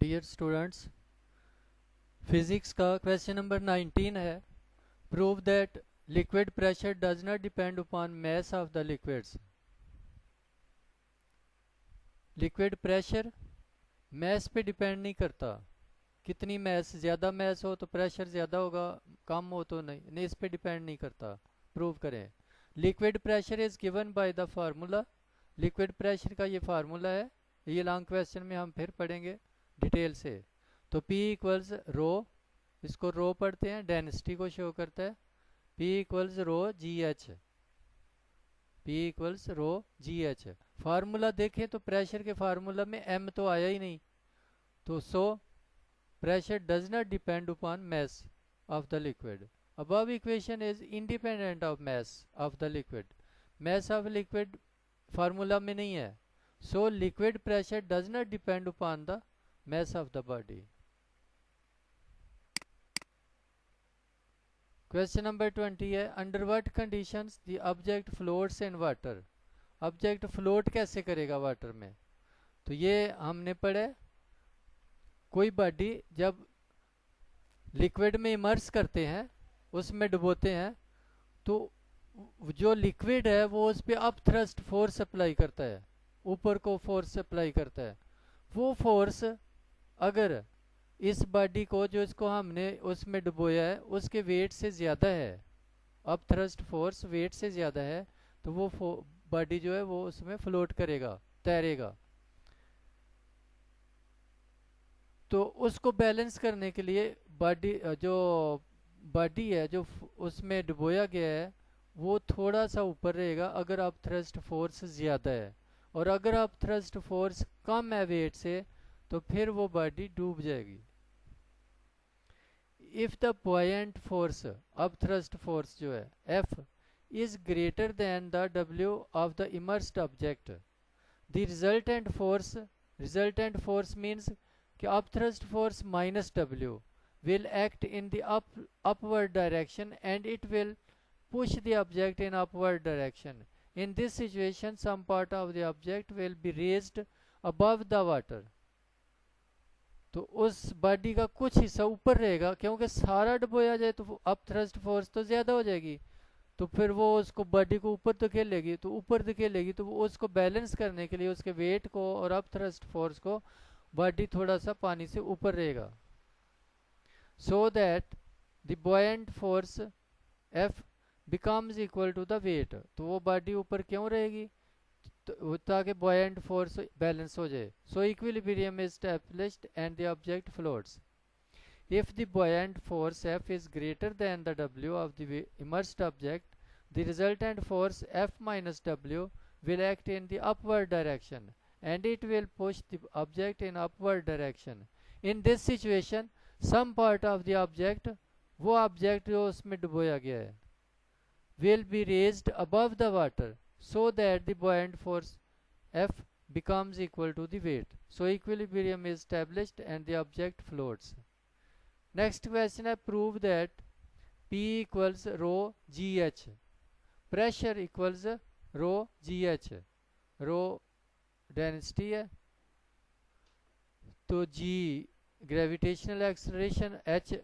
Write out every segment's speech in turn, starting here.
Dear students, physics का question number 19 है। Prove that liquid pressure does not depend upon mass of the liquids. Liquid pressure mass पे depend नहीं करता। कितनी मास, ज़्यादा मास हो तो प्रेशर ज़्यादा होगा, कम हो तो नहीं, इस पे डिपेंड नहीं करता। प्रूव करें। Liquid pressure is given by the formula. Liquid pressure का ये फार्मूला है। ये लॉन्ग क्वेश्चन में हम फिर पढ़ेंगे डिटेल से। तो P इक्वल्स रो, इसको रो पढ़ते हैं, डेंसिटी को शो करता है। P equals rho G H, P equals rho G H. Formula देखें तो प्रेशर के फार्मूला में M तो आया ही नहीं, तो सो pressure does not depend upon mass of the liquid. Above equation is independent of mass of the liquid. Mass of liquid formula में नहीं है. So liquid pressure does not depend upon the mass of the body. Question number 20 है, under what conditions the object floats in water. Object float कैसे करेगा water में? तो ये हमने पढ़े, कोई बॉडी जब लिक्विड में इमर्स करते हैं, उसमें डुबोते हैं, तो जो लिक्विड है वो उस पर अप थ्रस्ट फोर्स अप्लाई करता है, ऊपर को फोर्स अप्लाई करता है। वो फोर्स अगर इस बॉडी को, जो इसको हमने उसमें डुबोया है, उसके वेट से ज़्यादा है, अप थ्रस्ट फोर्स वेट से ज़्यादा है, तो वो बॉडी जो है वो उसमें फ्लोट करेगा, तैरेगा। तो उसको बैलेंस करने के लिए बॉडी है जो उसमें डुबोया गया है, वो थोड़ा सा ऊपर रहेगा अगर आप थ्रस्ट फोर्स ज़्यादा है, और अगर आप थ्रस्ट फोर्स कम है वेट से, तो फिर वो बॉडी डूब जाएगी। इफ़ द बुओयंट फोर्स, अब थ्रस्ट फोर्स जो है F is greater than the W of the immersed object, the resultant force means कि up thrust force minus W will act in the upward direction and it will push the object in upward direction. In this situation, some part of the object will be raised above the water. तो उस body का कुछ हिस्सा ऊपर रहेगा, क्योंकि सारा डुबोया जाए तो अप थ्रस्ट फोर्स तो ज़्यादा हो जाएगी, तो फिर वो उसको बॉडी को ऊपर धकेलेगी, तो ऊपर धकेलेगी तो वो उसको बैलेंस करने के लिए उसके वेट को और अप थ्रस्ट फोर्स को बॉडी थोड़ा सा पानी से ऊपर रहेगा। so that the buoyant force F becomes equal to the weight. तो वो बॉडी ऊपर क्यों रहेगी? तो ताकि buoyant force बैलेंस हो जाए। So equilibrium is established and the object floats. If the buoyant force F is greater than the W of the immersed object, the resultant force F minus W will act in the upward direction and it will push the object in upward direction. In this situation, some part of the object, वो object जो उसमें डुबोया गया है, will be raised above the water so that the buoyant force F becomes equal to the weight. So equilibrium is established and the object floats. Next question है, prove that P equals rho GH. Pressure equals rho GH. rho density है, तो G gravitational acceleration, H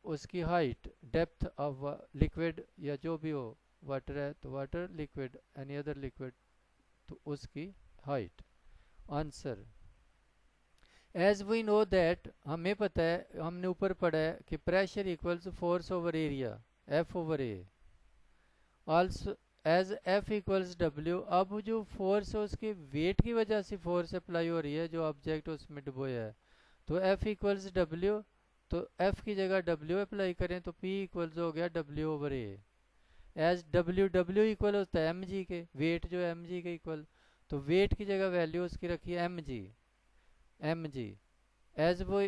उसकी height, depth of liquid या जो भी हो, water है तो water, liquid any other liquid तो उसकी height. Answer, as we know that, हमें पता है, हमने ऊपर पढ़ा है कि pressure equals force over area, F over A। Also as F equals W, अब जो फोर्स है उसके वेट की वजह से फोर्स अप्लाई हो रही है जो ऑब्जेक्ट उसमें डुबोया है, तो F इक्वल्स W, तो F की जगह W अप्लाई करें तो P इक्वल्स हो गया W over A। As W equal होता है mg के, वेट जो है mg के इक्वल, तो वेट की जगह वैल्यू उसकी रखी है mg। As we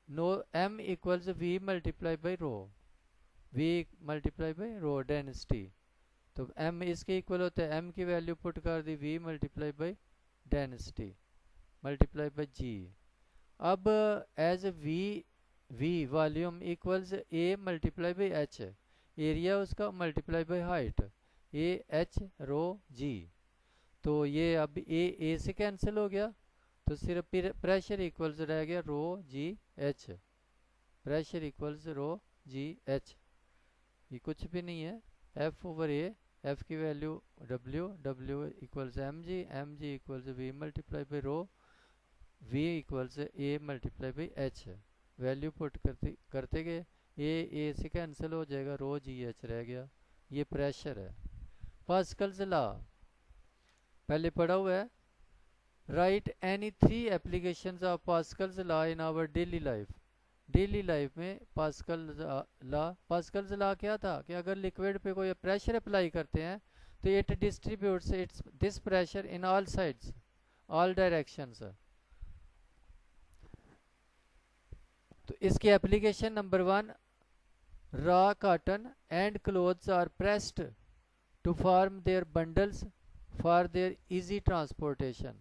know m equals V multiply by rho, V multiply by rho density, तो m इसके इक्वल होता है, m की वैल्यू पुट कर दी V multiply by density multiply by G। अब as V volume equals A multiply by H, area उसका multiply by height, A H rho G। तो ये अब A से कैंसिल हो गया, तो सिर्फ प्रेशर इक्वल्स रह गया rho G H, pressure equals rho G H, ये कुछ भी नहीं है, एफ ओवर ए, एफ की value W, W equals M G equals V multiply by rho, V equals A multiply by H, value put करते गए, ए से cancel हो जाएगा, रो जी एच रह गया, ये प्रेशर है। पास्कल्स लॉ पहले पढ़ा हुआ है, write any 3 applications of Pascal's law in our daily life. Daily life में पास्कल्स लॉ क्या था कि अगर लिक्विड पे कोई प्रेशर अप्लाई करते हैं तो it distributes its this pressure in all sides, all directions. तो इसकी application number 1, raw cotton and clothes are pressed to form their bundles for their easy transportation.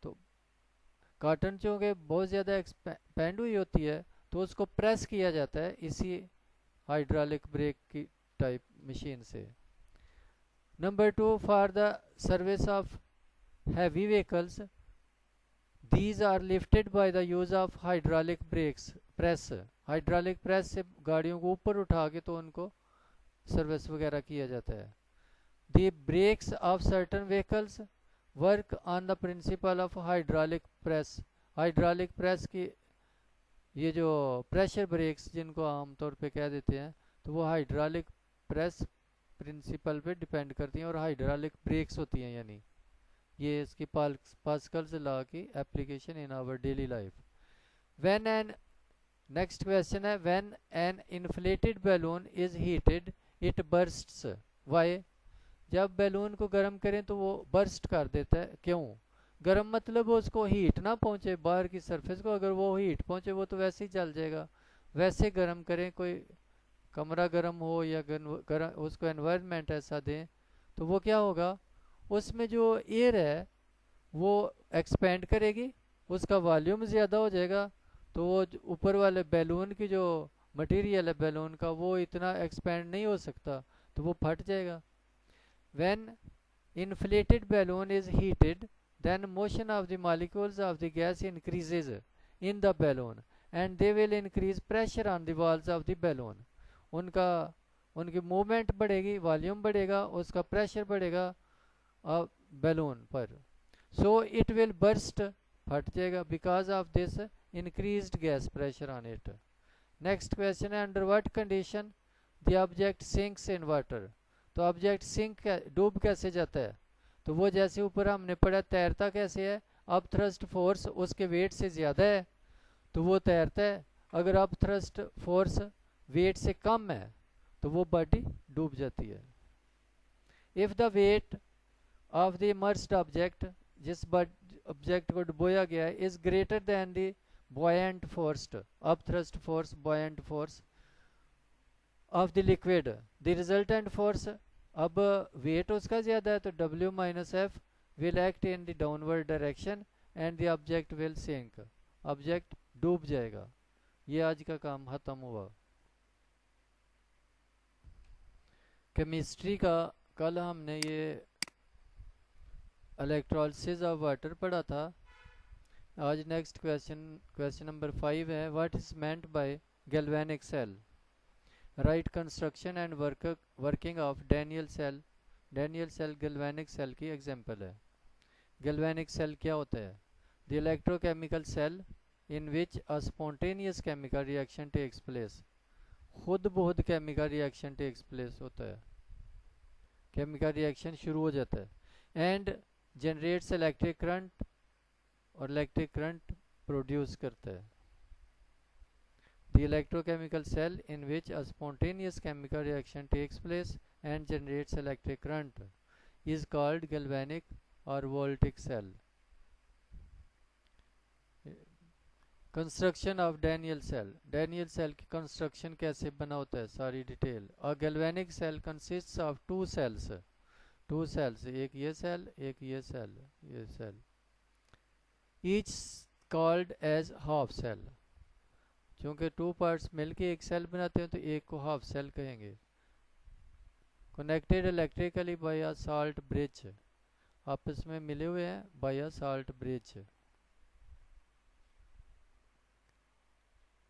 तो कॉटन चूँकि बहुत ज़्यादा एक्सपेंड हुई होती है तो उसको प्रेस किया जाता है इसी हाइड्रोलिक ब्रेक की टाइप मशीन से। Number 2, for the service of heavy vehicles these are lifted by the use of hydraulic brakes press. Hydraulic press से गाड़ियों को ऊपर उठा के तो उनको सर्विस वगैरह किया जाता है। The brakes of certain vehicles work on the principle of hydraulic press. Hydraulic press की ये जो प्रेशर ब्रेक्स जिनको आमतौर पे कह देते हैं, तो वो हाइड्रोलिक प्रेस प्रिंसिपल पे डिपेंड करती हैं और हाइड्रोलिक ब्रेक्स होती हैं, यानी ये इसकी पास्कल्स लॉ की application in our daily life. When an next question है, when an inflated balloon is heated it bursts. Why? जब बैलून को गर्म करें तो वो बर्स्ट कर देता है, क्यों? गर्म मतलब उसको हीट ना पहुंचे बाहर की सरफेस को, अगर वो हीट पहुंचे वो तो वैसे ही जल जाएगा। वैसे गर्म करें, कोई कमरा गर्म हो या उसको एनवायरनमेंट ऐसा दें तो वो क्या होगा, उसमें जो एयर है वो एक्सपेंड करेगी, उसका वॉल्यूम ज़्यादा हो जाएगा, तो वो ऊपर वाले बैलून की जो मटेरियल है बैलून का वो इतना एक्सपेंड नहीं हो सकता, तो वो फट जाएगा। When inflated balloon is heated then motion of the molecules of the gas increases in the balloon and they will increase pressure on the walls of the balloon। उनकी मूवमेंट बढ़ेगी, वॉल्यूम बढ़ेगा, उसका प्रेशर बढ़ेगा balloon पर, so it will burst, फट जाएगा, because of this increased gas pressure on it. Next question है, under what condition the object sinks in water. तो ऑब्जेक्ट सिंक डूब कैसे जाता है, तो वो जैसे ऊपर हमने पढ़ा तैरता कैसे है, अब थ्रस्ट फोर्स उसके वेट से ज़्यादा है तो वो तैरता है, अगर अब थ्रस्ट फोर्स वेट से कम है तो वो बॉडी डूब जाती है। If the weight of the immersed object, जिस ऑब्जेक्ट को डुबोया गया है, is greater than the buoyant force, अब thrust force buoyant force of the liquid, the resultant force, अब वेट उसका ज़्यादा है तो W minus F will act in the downward direction and the object will sink, object डूब जाएगा। ये आज का काम खत्म हुआ। केमिस्ट्री का कल हमने ये इलेक्ट्रोलिसिस ऑफ वाटर पढ़ा था। आज नेक्स्ट क्वेश्चन नंबर 5 है, what is meant by galvanic cell. Write construction and working of Daniell cell. Daniell cell galvanic cell की एग्जांपल है। गैल्वेनिक सेल क्या होता है? The electrochemical cell in which a spontaneous chemical reaction takes place. खुद बहुत chemical reaction takes place होता है, chemical reaction शुरू हो जाता है एंड जनरेट्स इलेक्ट्रिक करंट, और इलेक्ट्रिक करंट प्रोड्यूस करता है। The electrochemical cell in which a spontaneous chemical reaction takes place and generates electric current is called galvanic or voltaic cell. Construction of Daniell cell. Daniell cell की construction कैसे बना होता है, सारी detail. A galvanic cell consists of two cells, एक ये cell एक ये cell, each called as half cell। क्योंकि टू पार्ट्स मिलके एक सेल बनाते हैं तो एक को हाफ सेल कहेंगे। Connected electrically by a salt bridge, आपस में मिले हुए हैं बाय अ साल्ट ब्रिज।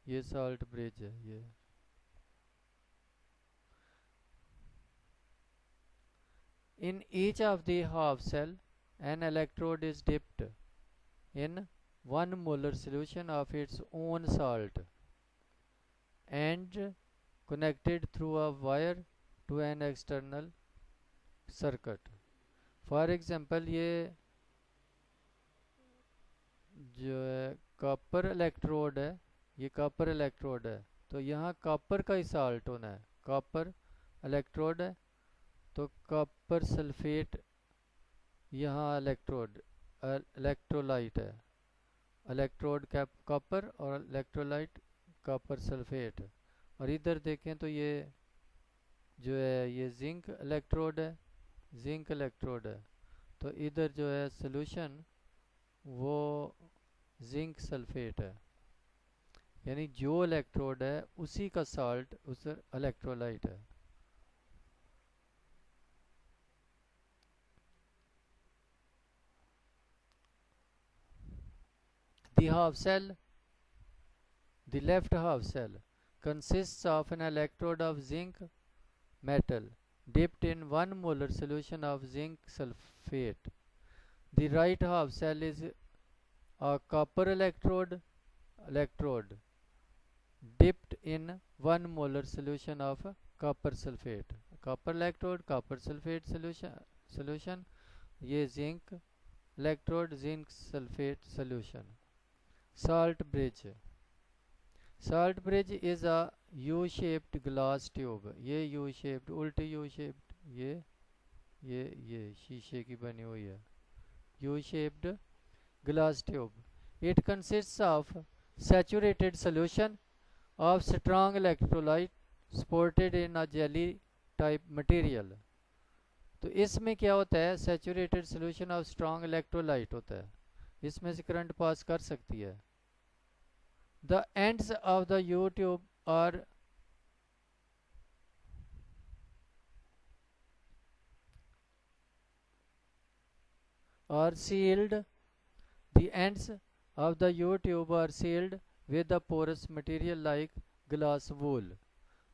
ये साल्ट ब्रिज है ये। In each of the half cell, an electrode is dipped in 1 molar solution of its own salt and connected through a wire to an external circuit. For example, ये जो है copper electrode है, ये copper electrode है, तो यहाँ copper का ही salt होना है। कॉपर इलेक्ट्रोड है तो कॉपर सल्फेट यहाँ इलेक्ट्रोड इलेक्ट्रोलाइट है। इलेक्ट्रोड कॉपर और इलेक्ट्रोलाइट कॉपर सल्फेट। और इधर देखें तो ये जो है ये जिंक इलेक्ट्रोड है, जिंक इलेक्ट्रोड है। तो इधर जो है सोल्यूशन वो जिंक सल्फेट है, यानी जो इलेक्ट्रोड है उसी का साल्ट उस इलेक्ट्रोलाइट है। The half cell, the left half cell, consists of an electrode of zinc metal dipped in 1 molar solution of zinc sulfate. The right half cell is a copper electrode dipped in 1 molar solution of copper sulfate. Copper electrode, copper sulfate solution, ये zinc electrode, zinc sulfate solution. Salt bridge. Salt bridge is a U-shaped glass tube. ये U-shaped, उल्टी U-shaped, ये शीशे की बनी हुई है। U-shaped glass tube. It consists of saturated solution of strong electrolyte supported in a jelly type material. तो इसमें क्या होता है, saturated solution of strong electrolyte होता है, इसमें से करंट पास कर सकती है। The ends of the U-tube are sealed. The ends of the U-tube are sealed with a porous material like glass wool.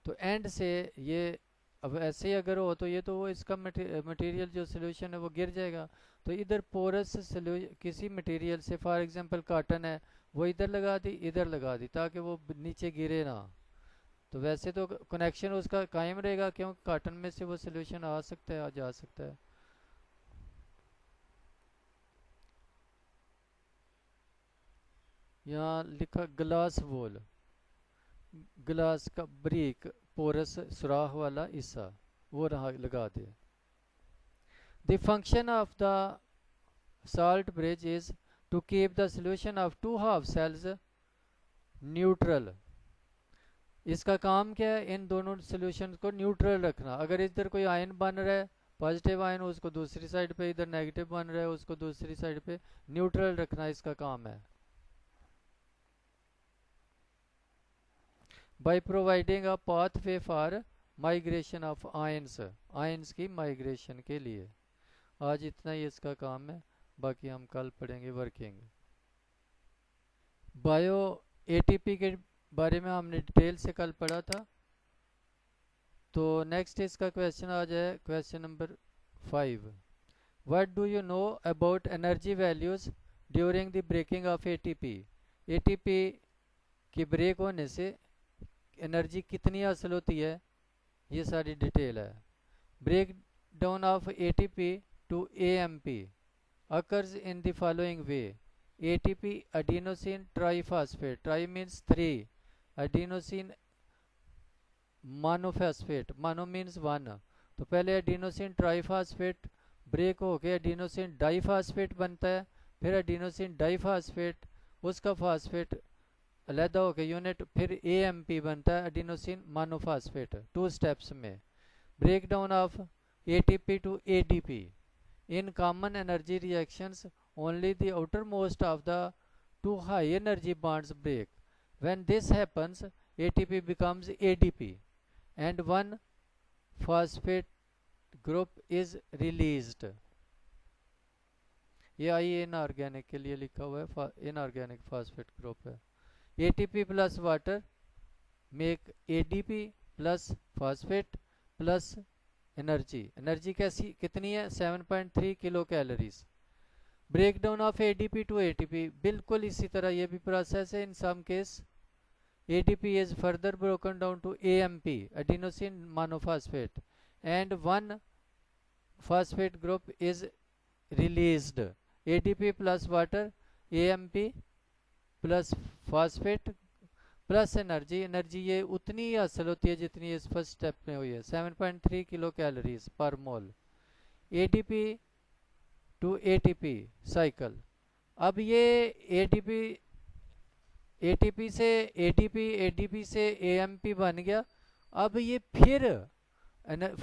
तो एंड से ये अब ऐसे ही अगर हो तो ये तो वो इसका मटेरियल जो सोल्यूशन है वो गिर जाएगा। तो इधर पोरस किसी मटेरियल से, फॉर एग्जांपल कॉटन है, वो इधर लगा दी इधर लगा दी ताकि वो नीचे गिरे ना। तो वैसे तो कनेक्शन उसका कायम रहेगा क्योंकि कॉटन में से वो सोल्यूशन आ सकता है, आ जा सकता है। यहाँ लिखा ग्लास वॉल, ग्लास का ब्रिक पोरस सुराख वाला हिस्सा वो रहा लगा दे। The function of the salt bridge is to keep the solution of two half cells neutral. इसका काम क्या है, इन दोनों सॉल्यूशन को न्यूट्रल रखना। अगर इधर कोई आयन बन रहा है पॉजिटिव आयन, उसको दूसरी साइड पे, इधर नेगेटिव बन रहा है उसको दूसरी साइड पे, न्यूट्रल रखना इसका काम है। By providing a pathway for migration of ions, ions की माइग्रेशन के लिए। आज इतना ही इसका काम है, बाकी हम कल पढ़ेंगे वर्किंग। बायो एटीपी के बारे में हमने डिटेल से कल पढ़ा था। तो नेक्स्ट इसका क्वेश्चन आ जाए, question number 5। What do you know about energy values during the breaking of ATP. ATP की ब्रेक होने से एनर्जी कितनी हासिल होती है, ये सारी डिटेल है। Break down of ATP to AMP occurs in the following way. ATP adenosine triphosphate, tri means 3, adenosine monophosphate, mono means 1। तो पहले एडिनोसिन ट्राइफॉस्फेट ब्रेक हो के एडिनोसिन डाइफॉस्फेट बनता है, फिर एडिनोसिन डाइफॉस्फेट उसका फॉस्फेट अलहदा हो के यूनिट, फिर एएमपी बनता है एडिनोसिन मोनोफॉस्फेट। 2 स्टेप्स में break down of ATP to ADP. In common energy reactions, only the outermost of the two high energy bonds break. When this happens, ATP becomes ADP and one phosphate group is released. ये आई inorganic के लिए लिखा हुआ है, inorganic phosphate group है। ATP plus water make ADP plus phosphate plus energy कैसी कितनी है 7.3 kilo calories. Break down of ADP to ATP, बिल्कुल इसी तरह ये भी प्रोसेस है. In some case ADP is further broken down to AMP, adenosine monophosphate, and one phosphate group is released. ADP plus water, AMP plus phosphate plus energy ये उतनी ही हासिल होती है जितनी इस फर्स्ट स्टेप में हुई है 7.3 kilo calories per mole. ADP to ATP cycle. अब ये ATP से ADP से AMP बन गया. अब ये फिर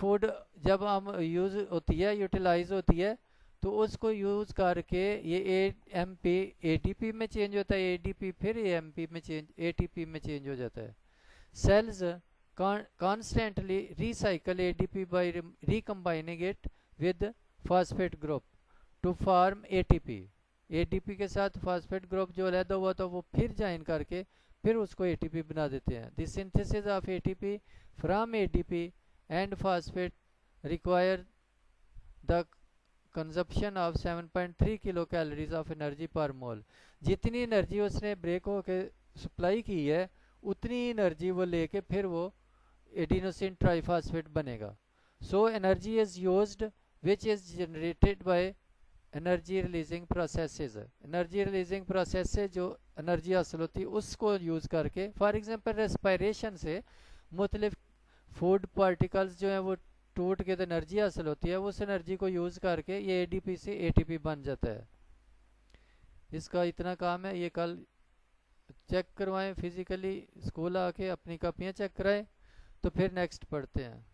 फूड जब हम यूज होती है यूटिलाइज होती है तो उसको यूज करके ये AMP ADP में चेंज होता है, ADP फिर AMP में चेंज ATP में चेंज हो जाता है. Cells constantly recycle ADP by recombining it with phosphate group to form ATP. ADP के साथ फॉस्फेट ग्रुप जो अलग हुआ था वो फिर ज्वाइन करके फिर उसको ATP बना देते हैं. The synthesis of ATP from ADP and phosphate require the consumption of 7.3 kilo calories of energy पर मोल. जितनी एनर्जी उसने ब्रेक होके सप्लाई की है उतनी एनर्जी वो लेके फिर वो एडिनोसिन ट्राइफॉस्फेट बनेगा. So energy is used which is generated by energy releasing processes. Energy releasing process से जो एनर्जी हासिल होती है उसको यूज करके, फॉर एग्जांपल रेस्पिरेशन से मुख्तलिफ फूड पार्टिकल्स जो हैं वो टूट के तो एनर्जी हासिल होती है, उस एनर्जी को यूज करके ये ADP से ATP बन जाता है. इसका इतना काम है. ये कल चेक करवाएं फिजिकली, स्कूल आके अपनी कॉपियां चेक कराएं तो फिर नेक्स्ट पढ़ते हैं.